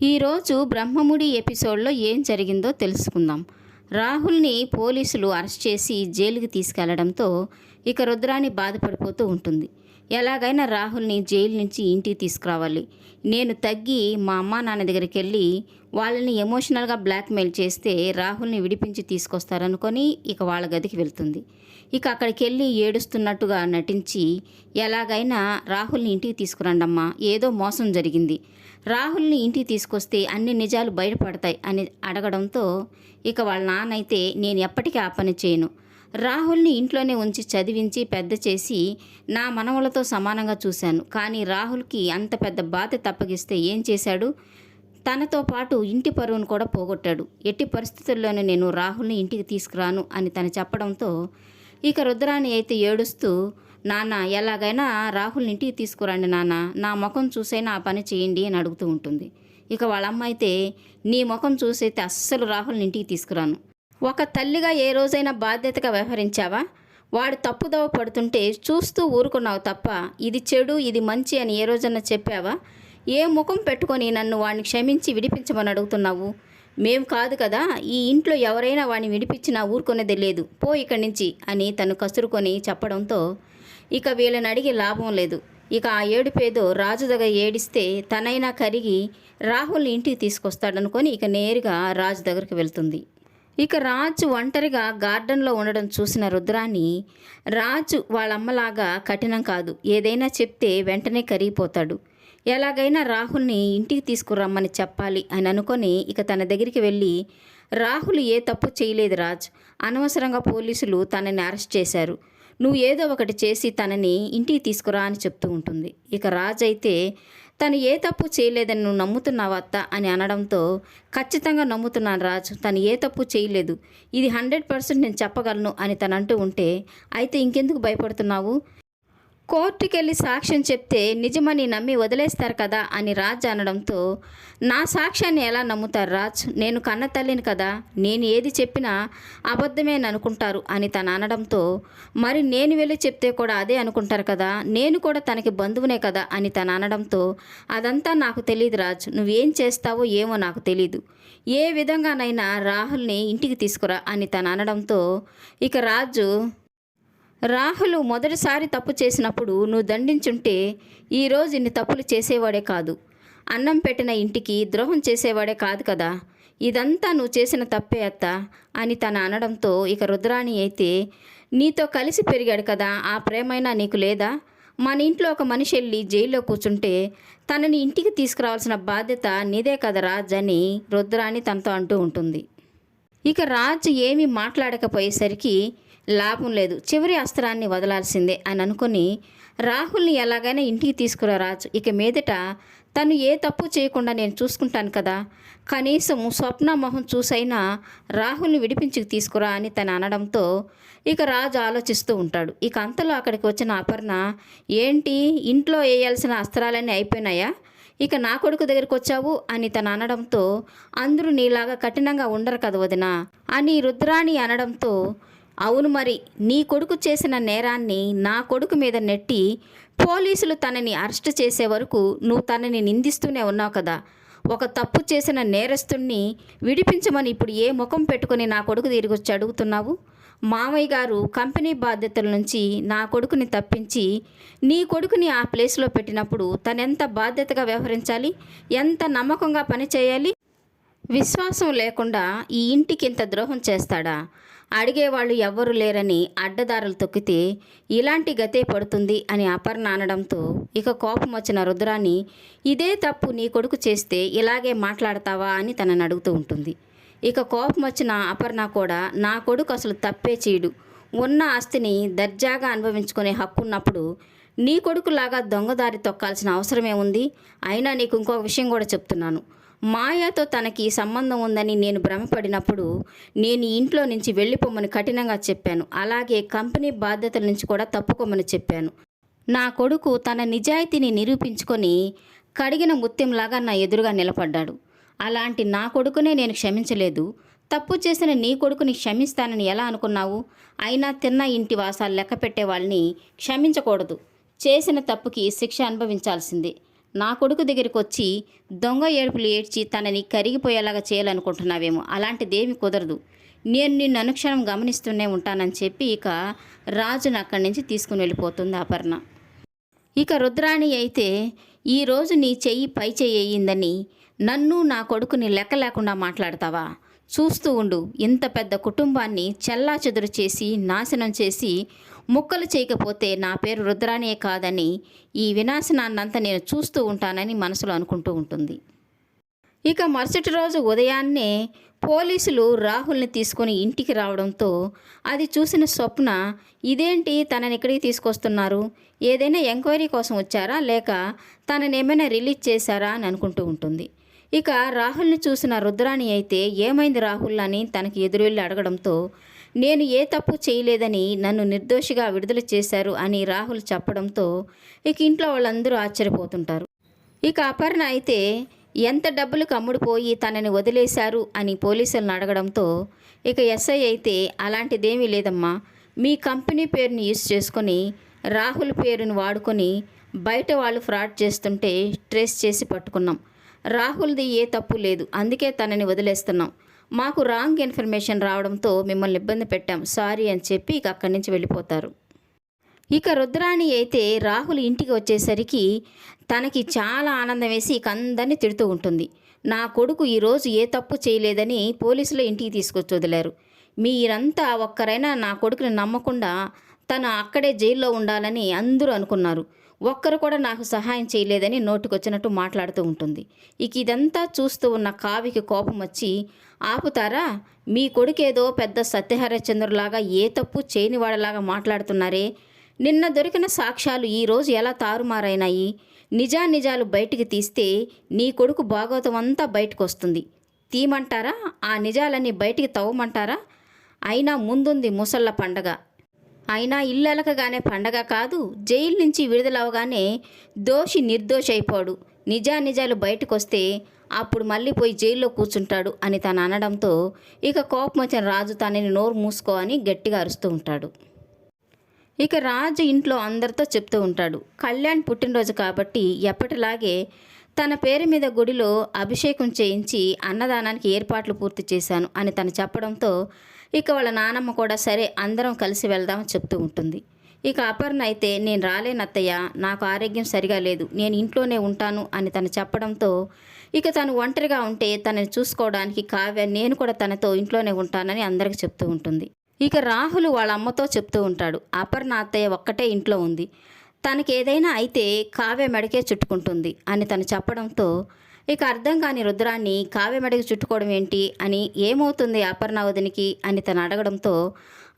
ఈరోజు బ్రహ్మముడి ఎపిసోడ్లో ఏం జరిగిందో తెలుసుకుందాం. రాహుల్ని పోలీసులు అరెస్ట్ చేసి జైలుకి తీసుకెళ్లడంతో ఇక రుద్రాణి బాధపడిపోతూ ఉంటుంది. ఎలాగైనా రాహుల్ని జైలు నుంచి ఇంటికి తీసుకురావాలి, నేను తగ్గి మా అమ్మా నాన్న దగ్గరికి వెళ్ళి వాళ్ళని ఎమోషనల్గా బ్లాక్మెయిల్ చేస్తే రాహుల్ని విడిపించి తీసుకొస్తారనుకొని ఇక వాళ్ళ గదికి వెళ్తుంది. ఇక అక్కడికి వెళ్ళి ఏడుస్తున్నట్టుగా నటించి ఎలాగైనా రాహుల్ని ఇంటికి తీసుకురండమ్మా, ఏదో మోసం జరిగింది, రాహుల్ని ఇంటికి తీసుకొస్తే అన్ని నిజాలు బయటపడతాయి అని అడగడంతో ఇక వాళ్ళ నాన్న అయితే నేను ఎప్పటికీ ఆ పని చేయను, రాహుల్ని ఇంట్లోనే ఉంచి చదివించి పెద్ద చేసి నా మనవలతో సమానంగా చూశాను, కానీ రాహుల్కి అంత పెద్ద బాధ్యత అప్పగిస్తే ఏం చేశాడు, తనతో పాటు ఇంటి పరువును కూడా పోగొట్టాడు, ఎట్టి పరిస్థితుల్లోనూ నేను రాహుల్ని ఇంటికి తీసుకురాను అని తను చెప్పడంతో ఇక రుద్రాణి అయితే ఏడుస్తూ నాన్న ఎలాగైనా రాహుల్ని ఇంటికి తీసుకురండి నాన్న, నా ముఖం చూసైనా ఆ పని చేయండి అని అడుగుతూ ఉంటుంది. ఇక వాళ్ళమ్మ అయితే నీ ముఖం చూసైతే అస్సలు రాహుల్ని ఇంటికి తీసుకురాను, ఒక తల్లిగా ఏ రోజైనా బాధ్యతగా వ్యవహరించావా, వాడు తప్పుదోవ పడుతుంటే చూస్తూ ఊరుకున్నావు తప్ప ఇది చెడు ఇది మంచి అని ఏ రోజన్నా చెప్పావా, ఏ ముఖం పెట్టుకొని నన్ను వాడిని క్షమించి విడిపించమని అడుగుతున్నావు, మేము కాదు కదా ఈ ఇంట్లో ఎవరైనా వాడిని విడిపించినా ఊరుకునేది లేదు, పో ఇక్కడి నుంచి అని తను కసురుకొని చెప్పడంతో ఇక వీళ్ళని అడిగి లాభం లేదు. ఇక ఆ ఏడుపేదో రాజు దగ్గర ఏడిస్తే తనైనా కరిగి రాహుల్ని ఇంటికి తీసుకొస్తాడనుకొని ఇక నేరుగా రాజు దగ్గరికి వెళ్తుంది. ఇక రాజు ఒంటరిగా గార్డెన్లో ఉండడం చూసిన రుద్రాణి, రాజు వాళ్ళమ్మలాగా కఠినం కాదు, ఏదైనా చెప్తే వెంటనే కరిగిపోతాడు, ఎలాగైనా రాహుల్ని ఇంటికి తీసుకురమ్మని చెప్పాలి అని అనుకొని ఇక తన దగ్గరికి వెళ్ళి రాహుల్ ఏ తప్పు చేయలేదు రాజ్, అనవసరంగా పోలీసులు తనని అరెస్ట్ చేశారు, నువ్వు ఏదో ఒకటి చేసి తనని ఇంటికి తీసుకురా అని చెప్తూ ఉంటుంది. ఇక రాజ్ అయితే తను ఏ తప్పు చేయలేదని నువ్వు నమ్ముతున్నావా అత్త అని అనడంతో ఖచ్చితంగా నమ్ముతున్నాను రాజ్, తను ఏ తప్పు చేయలేదు, ఇది 100% నేను చెప్పగలను అని తను అంటూ ఉంటే అయితే ఇంకెందుకు భయపడుతున్నావు, కోర్టుకెళ్ళి సాక్ష్యం చెప్తే నిజమని నమ్మి వదిలేస్తారు కదా అని రాజ్ అనడంతో నా సాక్ష్యాన్ని ఎలా నమ్ముతారు రాజ్, నేను కన్న తల్లిని కదా, నేను ఏది చెప్పినా అబద్ధమే అని అనుకుంటారు అని తను అనడంతో మరి నేను వెళ్ళి చెప్తే కూడా అదే అనుకుంటారు కదా, నేను కూడా తనకి బంధువునే కదా అని తను అనడంతో అదంతా నాకు తెలియదు రాజ్, నువ్వేం చేస్తావో ఏమో నాకు తెలీదు, ఏ విధంగానైనా రాహుల్ని ఇంటికి తీసుకురా అని తను అనడంతో ఇక రాజు రాహుల్ మొదటిసారి తప్పు చేసినప్పుడు నువ్వు దండించుంటే ఈరోజు ఇన్ని తప్పులు చేసేవాడే కాదు, అన్నం పెట్టిన ఇంటికి ద్రోహం చేసేవాడే కాదు కదా, ఇదంతా నువ్వు చేసిన తప్పే అత్త అని తను అనడంతో ఇక రుద్రాణి అయితే నీతో కలిసి పెరిగాడు కదా ఆ ప్రేమైనా నీకు లేదా, మన ఇంట్లో ఒక మనిషి వెళ్ళి జైల్లో కూర్చుంటే తనని ఇంటికి తీసుకురావాల్సిన బాధ్యత నీదే కదా రాజ్ అని రుద్రాణి తనతో అంటూ ఉంటుంది. ఇక రాజ్ ఏమీ మాట్లాడకపోయేసరికి లాభం లేదు, చివరి అస్త్రాన్ని వదలాల్సిందే అని అనుకుని రాహుల్ని ఎలాగైనా ఇంటికి తీసుకురా రాజు, ఇక మీదట తను ఏ తప్పు చేయకుండా నేను చూసుకుంటాను కదా, కనీసం స్వప్న మొహం చూసైనా రాహుల్ని విడిపించి తీసుకురా అని తను అనడంతో ఇక రాజు ఆలోచిస్తూ ఉంటాడు. ఇక అంతలో అక్కడికి వచ్చిన అపర్ణ ఏంటి ఇంట్లో వేయాల్సిన అస్త్రాలన్నీ అయిపోయినాయా, ఇక నా కొడుకు దగ్గరికి వచ్చావు అని తను అనడంతో అందరూ నీలాగా కఠినంగా ఉండరు కదా వదినా అని రుద్రాణి అనడంతో అవును మరి నీ కొడుకు చేసిన నేరాన్ని నా కొడుకు మీద నెట్టి పోలీసులు తనని అరెస్ట్ చేసే వరకు నువ్వు తనని నిందిస్తూనే ఉన్నావు కదా, ఒక తప్పు చేసిన నేరస్తుణ్ణి విడిపించమని ఇప్పుడు ఏ ముఖం పెట్టుకుని నా కొడుకు తిరిగి వచ్చి అడుగుతున్నావు, మామయ్య గారు కంపెనీ బాధ్యతల నుంచి నా కొడుకుని తప్పించి నీ కొడుకుని ఆ ప్లేస్లో పెట్టినప్పుడు తనెంత బాధ్యతగా వ్యవహరించాలి, ఎంత నమ్మకంగా పనిచేయాలి, విశ్వాసం లేకుండా ఈ ఇంటికి ఇంత ద్రోహం చేస్తాడా, అడిగేవాళ్ళు ఎవ్వరూ లేరని అడ్డదారులు తొక్కితే ఇలాంటి గతే పడుతుంది అని అపర్ణ అనడంతో ఇక కోపం వచ్చిన రుద్రాన్ని ఇదే తప్పు నీ కొడుకు చేస్తే ఇలాగే మాట్లాడతావా అని తనని అడుగుతూ ఉంటుంది. ఇక కోపం వచ్చిన అపర్ణ కూడా నా కొడుకు అసలు తప్పే చేయడు, ఉన్న ఆస్తిని దర్జాగా అనుభవించుకునే హక్కు ఉన్నప్పుడు నీ కొడుకులాగా దొంగదారి తొక్కాల్సిన అవసరమే ఉంది, అయినా నీకు ఇంకొక విషయం కూడా చెప్తున్నాను, మాయాతో తనకి సంబంధం ఉందని నేను భ్రమపడినప్పుడు నేను ఇంట్లో నుంచి వెళ్ళిపోమని కఠినంగా చెప్పాను, అలాగే కంపెనీ బాధ్యతల నుంచి కూడా తప్పుకోమని చెప్పాను, నా కొడుకు తన నిజాయితీని నిరూపించుకొని కడిగిన ముత్యంలాగా నా ఎదురుగా నిలబడ్డాడు, అలాంటి నా కొడుకునే నేను క్షమించలేదు, తప్పు చేసిన నీ కొడుకుని క్షమిస్తానని ఎలా అనుకున్నావు, అయినా తిన్న ఇంటి వాసాలు లెక్క పెట్టే వాళ్ళని క్షమించకూడదు, చేసిన తప్పుకి శిక్ష అనుభవించాల్సిందే, నా కొడుకు దగ్గరికి వచ్చి దొంగ ఏడుపులు ఏడ్చి తనని కరిగిపోయేలాగా చేయాలనుకుంటున్నావేమో. అలాంటిదేమీ కుదరదు. నేను నిన్ను అనుక్షణం గమనిస్తూనే ఉంటానని చెప్పి ఇక రాజును అక్కడి నుంచి తీసుకుని వెళ్ళిపోతుంది అపర్ణ. ఇక రుద్రాణి అయితే, ఈరోజు నీ చెయ్యి పై చెయ్యి అయ్యిందని నన్ను నా కొడుకుని లెక్క లేకుండా మాట్లాడతావా? చూస్తూ ఉండు. ఇంత పెద్ద కుటుంబాన్ని చెల్లాచెదురు చేసి నాశనం చేసి ముక్కలు చేయకపోతే నా పేరు రుద్రాణియే కాదని ఈ వినాశనాన్నంతా నేను చూస్తూ ఉంటానని మనసులో అనుకుంటూ ఉంటుంది. ఇక మరుసటి రోజు ఉదయాన్నే పోలీసులు రాహుల్ని తీసుకొని ఇంటికి రావడంతో అది చూసిన స్వప్న, ఇదేంటి తనని ఇక్కడికి తీసుకొస్తున్నారు? ఏదైనా ఎంక్వైరీ కోసం వచ్చారా, లేక తనని ఏమైనా రిలీజ్ చేశారా అని అనుకుంటూ ఉంటుంది. ఇక రాహుల్ని చూసిన రుద్రాణి అయితే, ఏమైంది రాహుల్ అని తనకి ఎదురు వెళ్ళి అడగడంతో, నేను ఏ తప్పు చేయలేదని నన్ను నిర్దోషిగా విడుదల చేశారు అని రాహుల్ చెప్పడంతో ఇక ఇంట్లో వాళ్ళందరూ ఆశ్చర్యపోతుంటారు. ఇక అపర్ణ అయితే, ఎంత డబ్బులకు అమ్ముడుపోయి తనని వదిలేశారు అని పోలీసులను అడగడంతో ఇక ఎస్ఐ అయితే, అలాంటిదేమీ లేదమ్మా, మీ కంపెనీ పేరుని యూజ్ చేసుకొని రాహుల్ పేరుని వాడుకొని బయట వాళ్ళు ఫ్రాడ్ చేస్తుంటే ట్రేస్ చేసి పట్టుకున్నాం. రాహుల్ది ఏ తప్పు లేదు, అందుకే తనని వదిలేస్తున్నాం. మాకు రాంగ్ ఇన్ఫర్మేషన్ రావడంతో మిమ్మల్ని ఇబ్బంది పెట్టాం, సారీ అని చెప్పి ఇక అక్కడి నుంచి వెళ్ళిపోతారు. ఇక రుద్రాణి అయితే రాహుల్ ఇంటికి వచ్చేసరికి తనకి చాలా ఆనందం వేసి ఇక అందరినీ తిడుతూ ఉంటుంది. నా కొడుకు ఈరోజు ఏ తప్పు చేయలేదని పోలీసులు ఇంటికి తీసుకొచ్చి వదిలారు. మీరంతా ఒక్కరైనా నా కొడుకుని నమ్మకుండా తను అక్కడే జైల్లో ఉండాలని అందరూ అనుకున్నారు. ఒక్కరు కూడా నాకు సహాయం చేయలేదని నోటికొచ్చినట్టు మాట్లాడుతూ ఉంటుంది. ఇక ఇదంతా చూస్తూ ఉన్న కావ్యకి కోపం వచ్చి, ఆపుతారా? మీ కొడుకేదో పెద్ద సత్యహరిశ్చంద్రులాగా ఏ తప్పు చేయనివాడలాగా మాట్లాడుతున్నారే. నిన్న దొరికిన సాక్ష్యాలు ఈరోజు ఎలా తారుమారైనాయి? నిజాలు బయటికి తీస్తే నీ కొడుకు భాగవతం అంతా బయటకు వస్తుంది. తీయమంటారా? ఆ నిజాలన్నీ బయటికి తవ్వమంటారా? అయినా ముందుంది ముసళ్ళ పండగ. అయినా ఇల్లెలకగానే పండగ కాదు, జైలు నుంచి విడుదలవగానే దోషి నిర్దోషి అయిపోడు. నిజాలు బయటకు వస్తే అప్పుడు మళ్ళీ పోయి జైల్లో కూర్చుంటాడు అని తను అనడంతో ఇక కోపం వచ్చిన రాజు తనని నోరు మూసుకో అని గట్టిగా అరుస్తూ ఉంటాడు. ఇక రాజు ఇంట్లో అందరితో చెప్తూ ఉంటాడు, కళ్యాణ్ పుట్టినరోజు కాబట్టి ఎప్పటిలాగే తన పేరు మీద గుడిలో అభిషేకం చేయించి అన్నదానానికి ఏర్పాట్లు పూర్తి చేశాను అని తను చెప్పడంతో ఇక వాళ్ళ నానమ్మ కూడా సరే అందరం కలిసి వెళ్దామని చెప్తూ ఉంటుంది. ఇక అపర్ణ అయితే, నేను రాలేనత్తయ్య, నాకు ఆరోగ్యం సరిగా లేదు, నేను ఇంట్లోనే ఉంటాను అని తను చెప్పడంతో ఇక తను ఒంటరిగా ఉంటే తనని చూసుకోవడానికి కావ్య నేను కూడా తనతో ఇంట్లోనే ఉంటానని అందరికీ చెప్తూ ఉంటుంది. ఇక రాహుల్ వాళ్ళ అమ్మతో చెప్తూ ఉంటాడు, అపర్ణ అత్తయ్య ఒక్కటే ఇంట్లో ఉంది, తనకి ఏదైనా అయితే కావ్య మెడకే చుట్టుకుంటుంది అని తను చెప్పడంతో ఇక అర్థం కాని రుద్రాన్ని కావ్య మెడకి చుట్టుకోవడం ఏంటి అని, ఏమవుతుంది అపర్ణ వదినికి అని తను అడగడంతో,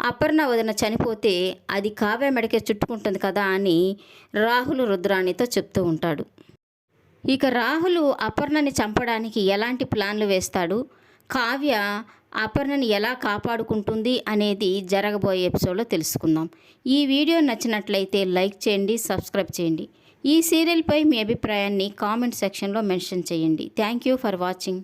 అపర్ణ వదిన చనిపోతే అది కావ్య మెడకే చుట్టుకుంటుంది కదా అని రాహుల్ రుద్రాణితో చెప్తూ ఉంటాడు. ఇక రాహుల్ అపర్ణని చంపడానికి ఎలాంటి ప్లాన్లు వేస్తాడు, కావ్య అపర్ణని ఎలా కాపాడుకుంటుంది అనేది జరగబోయే ఎపిసోడ్లో తెలుసుకుందాం. ఈ వీడియో నచ్చినట్లయితే లైక్ చేయండి, సబ్స్క్రైబ్ చేయండి. ఈ సీరియల్పై మీ అభిప్రాయాన్ని కామెంట్ సెక్షన్లో మెన్షన్ చేయండి. Thank you for watching.